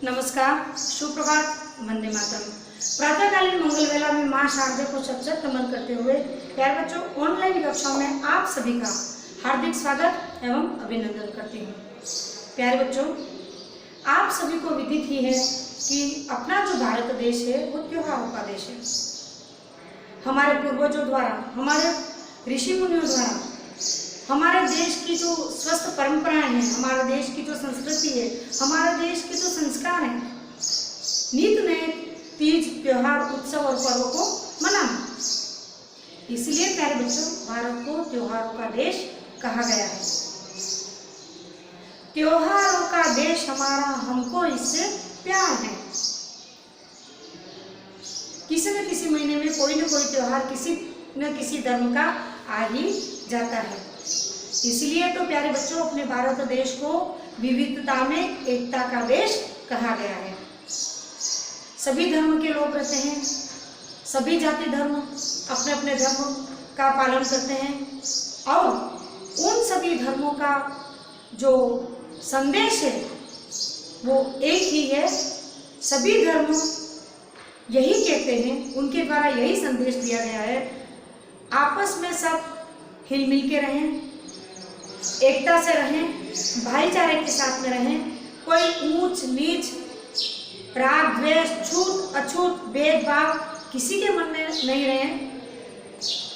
नमस्कार, सुप्रभात, वंदे मातरम। प्रातःकालीन मंगल वेला में मां शारदे को सत नमन करते हुए प्यारे बच्चों, ऑनलाइन कक्षाओं में आप सभी का हार्दिक स्वागत एवं अभिनंदन करती हूँ। प्यारे बच्चों, आप सभी को विदित ही है कि अपना जो भारत देश है वो त्योहारों का देश है। हमारे पूर्वजों द्वारा, हमारे ऋषि मुनियों द्वारा हमारे देश की जो स्वस्थ परंपराएं हैं, हमारे देश की जो संस्कृति है, हमारे देश के जो संस्कार हैं, नित नए तीज, त्योहार, उत्सव और पर्वों को मनाना। इसलिए प्यारे बच्चों, भारत को त्योहारों का देश कहा गया है। त्योहारों का देश हमारा, हमको इससे प्यार है। किसी न किसी महीने में कोई न कोई त्योहार किसी न किसी धर्म का आ ही जाता है। इसलिए तो प्यारे बच्चों, अपने भारत देश को विविधता में एकता का देश कहा गया है। सभी धर्म के लोग रहते हैं, सभी जाति धर्म अपने अपने धर्म का पालन करते हैं और उन सभी धर्मों का जो संदेश है वो एक ही है। सभी धर्म यही कहते हैं, उनके द्वारा यही संदेश दिया गया है, आपस में सब हिल मिल के रहें, एकता से रहें, भाईचारे के साथ में रहें, कोई ऊंच नीच, राग द्वेष, छूत अछूत, भेदभाव किसी के मन में नहीं रहे।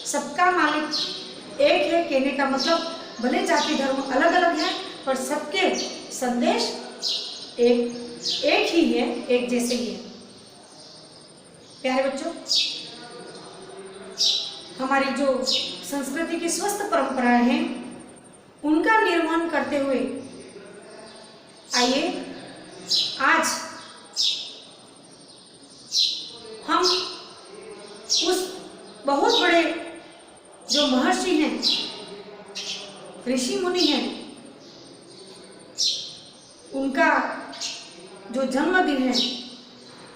सबका मालिक एक है। कहने का मतलब भले जाति धर्म अलग अलग है पर सबके संदेश एक ही है, एक जैसे ही है। प्यारे बच्चों, हमारी जो संस्कृति की स्वस्थ परंपराएं हैं उनका निर्वहन करते हुए आइए आज हम उस बहुत बड़े जो महर्षि हैं, ऋषि मुनि हैं, उनका जो जन्मदिन है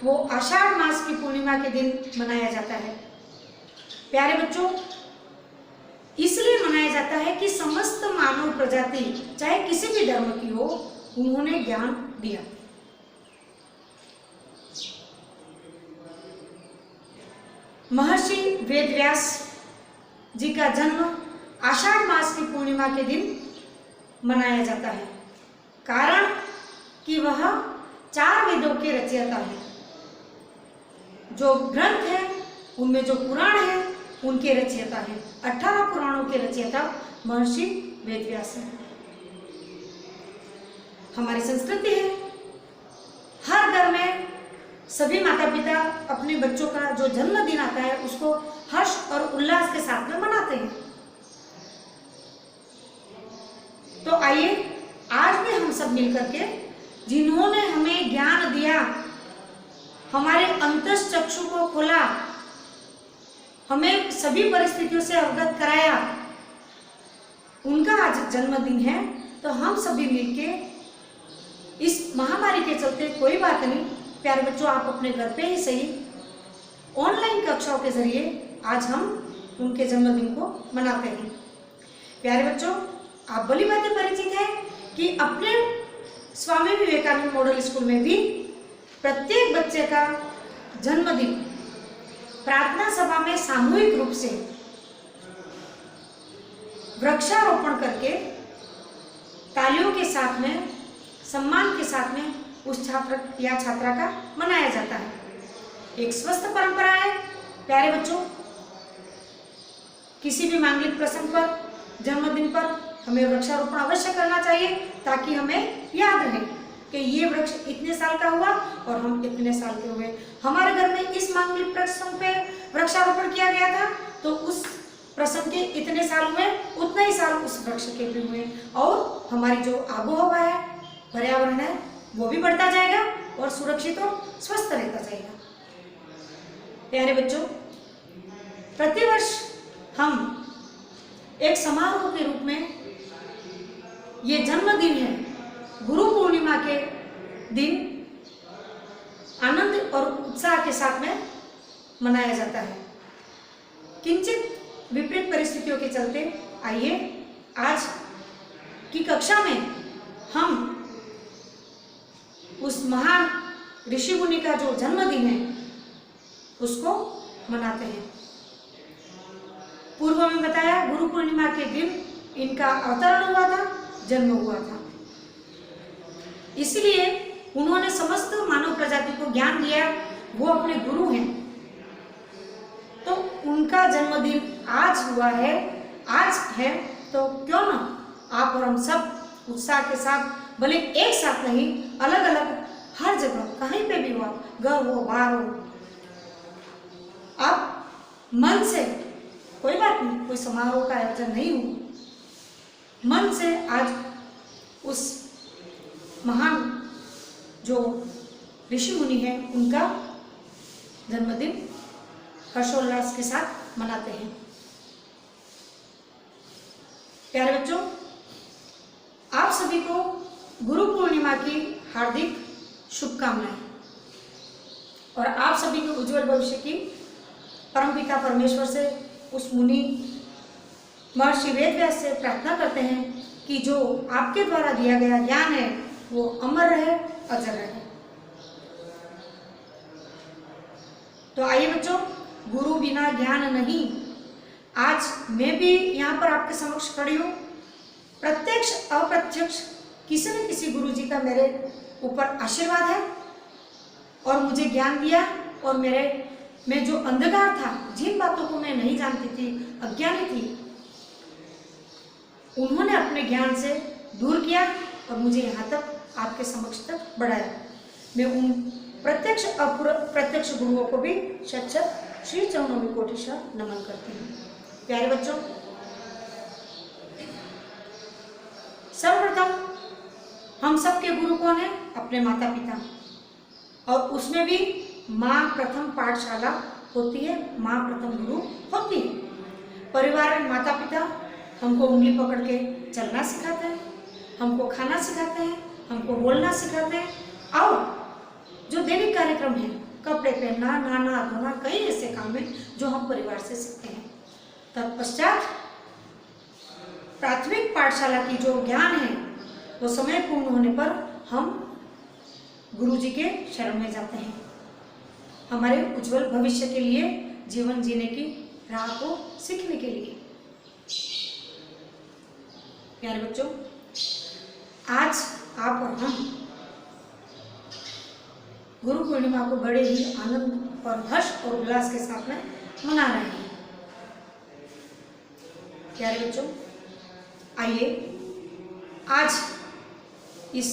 वो आषाढ़ मास की पूर्णिमा के दिन मनाया जाता है। प्यारे बच्चों, इसलिए मनाया जाता है कि समस्त मानव प्रजाति चाहे किसी भी धर्म की हो, उन्होंने ज्ञान दिया। महर्षि वेदव्यास जी का जन्म आषाढ़ मास की पूर्णिमा के दिन मनाया जाता है। कारण कि वह 4 वेदों के रचयिता हैं। जो ग्रंथ है उनमें जो पुराण है उनके रचयिता हैं। 18 पुराणों के रचयिता महर्षि वेदव्यास हैं। हमारी संस्कृति है, हर घर में सभी माता पिता अपने बच्चों का जो जन्मदिन आता है उसको हर्ष और उल्लास के साथ में मनाते हैं। तो आइए आज भी हम सब मिलकर के, जिन्होंने हमें ज्ञान दिया, हमारे अंतःचक्षु को खोला, हमें सभी परिस्थितियों से अवगत कराया, उनका आज जन्मदिन है। तो हम सभी मिलके इस महामारी के चलते, कोई बात नहीं प्यारे बच्चों, आप अपने घर पे ही सही, ऑनलाइन कक्षाओं के जरिए आज हम उनके जन्मदिन को मनाते हैं। प्यारे बच्चों, आप भली बातें परिचित है कि अपने स्वामी विवेकानंद मॉडल स्कूल में भी प्रत्येक बच्चे का जन्मदिन प्रार्थना सभा में सामूहिक रूप से वृक्षारोपण करके तालियों के साथ में, सम्मान के साथ में उस छात्र या छात्रा का मनाया जाता है। एक स्वस्थ परंपरा है। प्यारे बच्चों, किसी भी मांगलिक प्रसंग पर, जन्मदिन पर हमें वृक्षारोपण अवश्य करना चाहिए, ताकि हमें याद रहे कि ये वृक्ष इतने साल का हुआ और हम इतने साल के हुए। हमारे घर में इस मांगलिक प्रसंग पे वृक्षारोपण किया गया था तो उस प्रसंग के इतने साल हुए, उतना ही साल उस वृक्ष के भी हुए, और हमारी जो आबोहवा है, पर्यावरण है, वो भी बढ़ता जाएगा और सुरक्षित और स्वस्थ रहता जाएगा। प्यारे बच्चों, प्रतिवर्ष हम एक समारोह के रूप में, ये जन्मदिन है, गुरु पूर्णिमा के दिन आनंद और उत्साह के साथ में मनाया जाता है। किंचित विपरीत परिस्थितियों के चलते आइए आज की कक्षा में हम उस महान ऋषि मुनि का जो जन्मदिन है उसको मनाते हैं। पूर्व में बताया गुरु पूर्णिमा के दिन इनका अवतरण हुआ था, जन्म हुआ था। इसलिए उन्होंने समस्त मानव प्रजाति को ज्ञान दिया, वो अपने गुरु हैं। तो उनका जन्मदिन आज हुआ है, आज है, तो क्यों ना आप और हम सब उत्साह के साथ, भले एक साथ नहीं, अलग अलग हर जगह कहीं पे भी हुआ, घर हो बाहर हो, आप मन से, कोई बात नहीं, कोई समारोह का आयोजन नहीं हो, मन से आज उस महान जो ऋषि मुनि है उनका जन्मदिन हर्षोल्लास के साथ मनाते हैं। प्यारे बच्चों, आप सभी को गुरु पूर्णिमा की हार्दिक शुभकामनाएं और आप सभी के उज्जवल भविष्य की परमपिता परमेश्वर से, उस मुनि महर्षि वेदव्यास से प्रार्थना करते हैं कि जो आपके द्वारा दिया गया ज्ञान है वो अमर रहे, अजर रहे। तो आइए बच्चों, गुरु बिना ज्ञान नहीं। आज मैं भी यहाँ पर आपके समक्ष खड़ी हूँ। प्रत्यक्ष अप्रत्यक्ष किसी न किसी गुरु जी का मेरे ऊपर आशीर्वाद है और मुझे ज्ञान दिया, और मैं जो अंधकार था, जिन बातों को मैं नहीं जानती थी, अज्ञानी थी, उन्होंने अपने ज्ञान से दूर किया और मुझे यहाँ तक, आपके समक्ष तक बढ़ाया। मैं उन प्रत्यक्ष अप्रत्यक्ष गुरुओं को भी शत श्री चरणों में कोटिशः नमन करती हूँ। प्यारे बच्चों, सर्वप्रथम हम सबके गुरु कौन है? अपने माता पिता, और उसमें भी माँ प्रथम पाठशाला होती है, माँ प्रथम गुरु होती है। परिवार में माता पिता हमको उंगली पकड़ के चलना सिखाते हैं, हमको खाना सिखाते हैं, हमको बोलना सिखाते हैं, और जो दैनिक कार्यक्रम है, कपड़े पहनना, नहाना धोना, कई ऐसे काम हैं जो हम परिवार से सीखते हैं। तत्पश्चात प्राथमिक पाठशाला की जो ज्ञान है वो समय पूर्ण होने पर हम गुरु जी के शरण में जाते हैं, हमारे उज्जवल भविष्य के लिए, जीवन जीने की राह को सीखने के लिए। प्यारे बच्चों, आज आप और हम गुरु पूर्णिमा को बड़े ही आनंद और हर्ष और उल्लास के साथ में मना रहे हैं। प्यारे बच्चों, आइए आज इस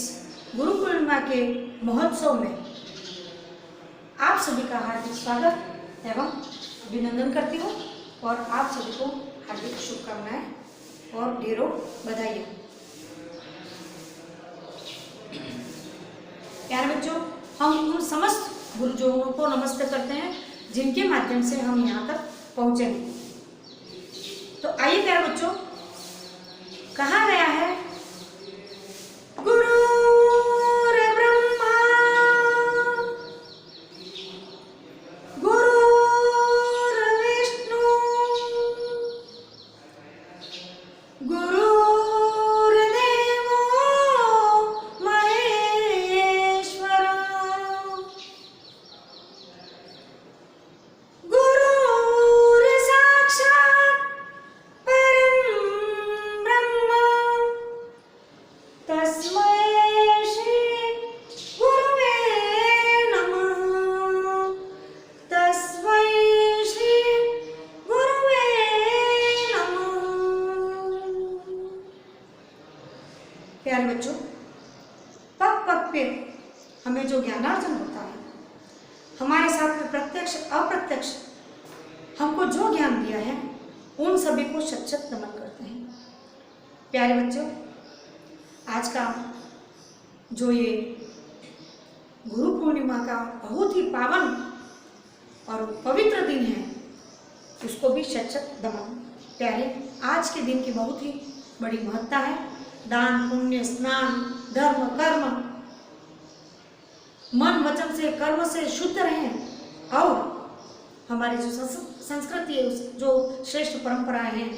गुरु पूर्णिमा के महोत्सव में आप सभी का हार्दिक स्वागत एवं अभिनंदन करती हूँ, और आप सभी को हार्दिक शुभकामनाएं और ढेरों बधाई। प्यारे बच्चों, हम उन समस्त गुरुजनों को नमस्ते करते हैं जिनके माध्यम से हम यहाँ तक पहुँचे हैं। तो आइए प्यारे बच्चों, कहा गया है गुरु ब्रह्मा गुरु विष्णु गुरु प्यारे बच्चों, पग पग पे हमें जो ज्ञानार्जन होता है, हमारे साथ में प्रत्यक्ष अप्रत्यक्ष हमको जो ज्ञान दिया है, उन सभी को शत शत नमन करते हैं। प्यारे बच्चों, आज का जो ये गुरु पूर्णिमा का बहुत ही पावन और पवित्र दिन है, उसको भी शत शत नमन। प्यारे, आज के दिन की बहुत ही बड़ी महत्ता है। दान पुण्य स्नान धर्म कर्म, मन वचन से कर्म से शुद्ध रहें, और हमारी जो संस्कृति है, जो श्रेष्ठ परंपराएं हैं,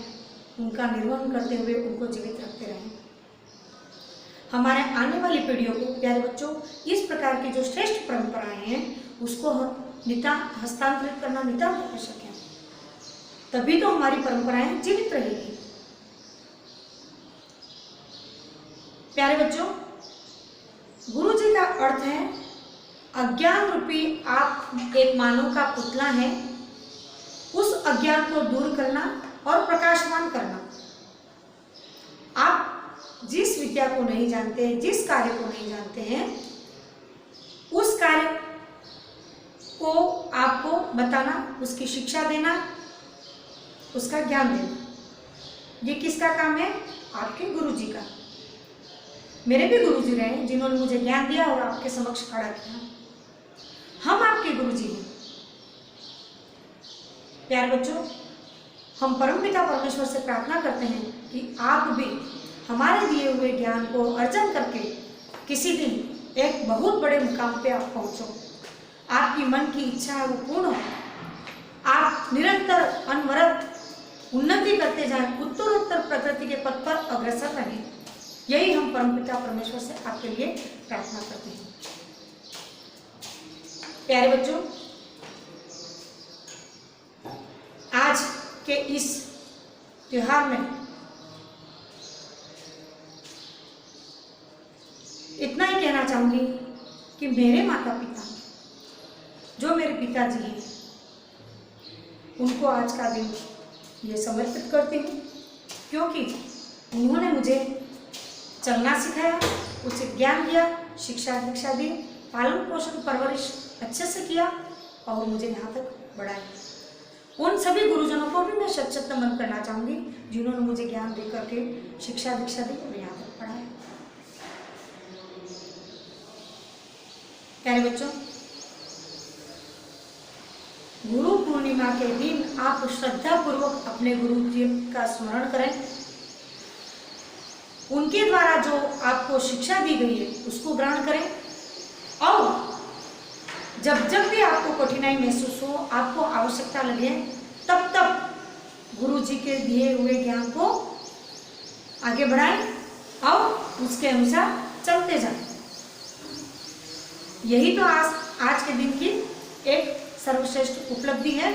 उनका निर्वहन करते हुए उनको जीवित रखते रहें। हमारे आने वाली पीढ़ियों को प्यारे बच्चों इस प्रकार की जो श्रेष्ठ परंपराएं हैं उसको हस्तांतरित करना नितांत आवश्यक है, तभी तो हमारी परंपराएं जीवित रहेगी। प्यारे बच्चों, गुरु जी का अर्थ है अज्ञान रूपी आप एक मानव का पुतला है, उस अज्ञान को दूर करना और प्रकाशमान करना। आप जिस विद्या को नहीं जानते, जिस कार्य को नहीं जानते हैं, उस कार्य को आपको बताना, उसकी शिक्षा देना, उसका ज्ञान देना, ये किसका काम है? आपके गुरु जी का। मेरे भी गुरु जी रहे जिन्होंने मुझे ज्ञान दिया और आपके समक्ष खड़ा किया। हम आपके गुरु जी हैं। प्यारे बच्चों, हम परमपिता परमेश्वर से प्रार्थना करते हैं कि आप भी हमारे दिए हुए ज्ञान को अर्जन करके किसी दिन एक बहुत बड़े मुकाम पे आप पहुंचो। आपकी मन की इच्छा है वो पूर्ण हो। आप निरंतर अनवरत उन्नति करते जाएं, उत्तरोत्तर प्रगति के पथ पर अग्रसर रहें। यही हम परमपिता परमेश्वर से आपके लिए प्रार्थना करते हैं। प्यारे बच्चों, आज के इस त्योहार में इतना ही कहना चाहूंगी कि मेरे माता पिता जो मेरे पिताजी हैं उनको आज का दिन ये समर्पित करती हूँ, क्योंकि उन्होंने मुझे चलना सिखाया, उचित ज्ञान दिया, शिक्षा दीक्षा दी, पालन पोषण परवरिश अच्छे से किया और मुझे यहाँ तक बढ़ाया। उन सभी गुरुजनों को भी मैं सच नमन करना चाहूँगी जिन्होंने मुझे ज्ञान दे करके शिक्षा दीक्षा दी और यहाँ तक पढ़ाया। प्यारे बच्चों, गुरु पूर्णिमा के दिन आप श्रद्धा पूर्वक अपने गुरु जी का स्मरण करें। उनके द्वारा जो आपको शिक्षा दी गई है उसको ग्रहण करें और जब जब भी आपको कठिनाई महसूस हो, आपको आवश्यकता लगे, तब तब गुरु जी के दिए हुए ज्ञान को आगे बढ़ाएं और उसके अनुसार चलते जाएं। यही तो आज के दिन की एक सर्वश्रेष्ठ उपलब्धि है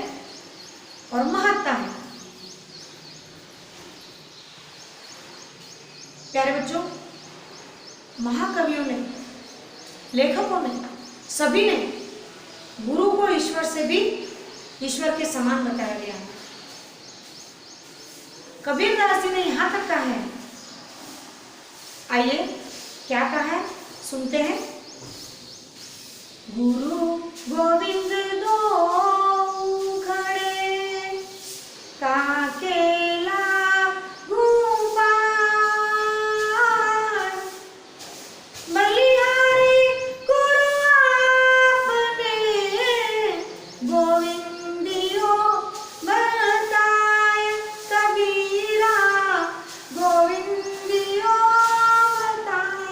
और महत्ता है। प्यारे बच्चों, महाकवियों ने, लेखकों ने, सभी ने गुरु को ईश्वर से भी ईश्वर के समान बताया गया है। कबीरदास जी ने यहां तक कहा है, आइए क्या कहा है सुनते हैं। गुरु गोविंद दो खड़े काकेला गोपाल, बलिहारी गुरु आपने गोविंदियो बताए, कबीरा गोविंदियो बताए।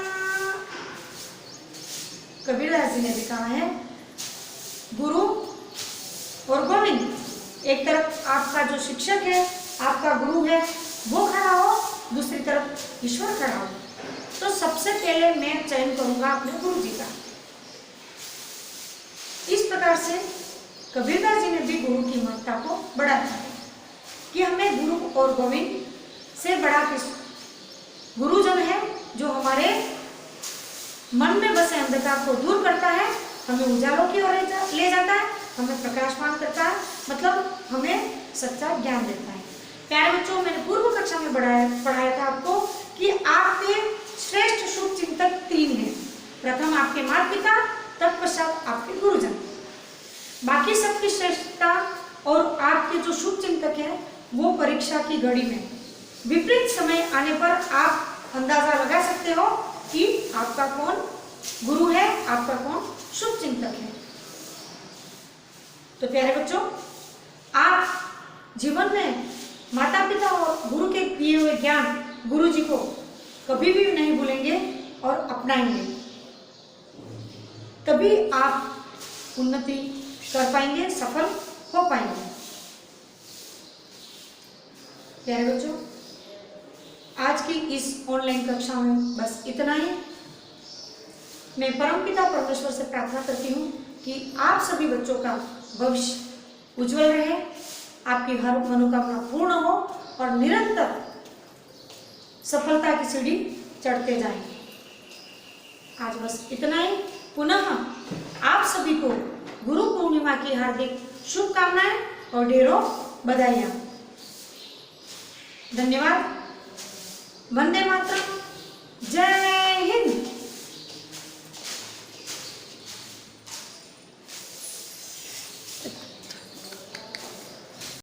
कबीरदास जी ने भी कहा है, गुरु और गोविंद, एक तरफ आपका जो शिक्षक है, आपका गुरु है, वो खड़ा हो, दूसरी तरफ ईश्वर खड़ा हो, तो सबसे पहले मैं चयन करूंगा अपने गुरु जी का। इस प्रकार से कबीरदास जी ने भी गुरु की महत्ता को बढ़ाया है कि हमें गुरु और गोविंद से बड़ा किस गुरुजन है जो हमारे मन में बसे अंधकार को दूर करता है, हमें उजालों की ओर ले जाता है, हमें प्रकाशमान करता है, मतलब हमें सच्चा ज्ञान देता है। प्यारे बच्चों, मैंने पूर्व कक्षा में पढ़ाया था आपको कि आपके श्रेष्ठ शुभ चिंतक 3 हैं। प्रथम आपके माता पिता, तत्पश्चात आपके गुरुजन। बाकी सबकी श्रेष्ठता और आपके जो शुभ चिंतक है वो परीक्षा की घड़ी में विपरीत समय आने पर आप अंदाजा लगा सकते हो कि आपका कौन गुरु है, आपका कौन शुभ चिंतक है। तो प्यारे बच्चों, आप जीवन में माता पिता और गुरु के दिए हुए ज्ञान गुरु जी को कभी भी नहीं भूलेंगे और अपनाएंगे, तभी आप उन्नति कर पाएंगे, सफल हो पाएंगे। प्यारे बच्चों, आज की इस ऑनलाइन कक्षा में बस इतना ही। मैं परमपिता परमेश्वर से प्रार्थना करती हूँ कि आप सभी बच्चों का भविष्य उज्जवल रहे, आपकी हर मनोकामना पूर्ण हो और निरंतर सफलता की सीढ़ी चढ़ते जाएं। आज बस इतना ही। पुनः आप सभी को गुरु पूर्णिमा की हार्दिक शुभकामनाएं और ढेरों बधाइयां। धन्यवाद। वंदे मातरम। जय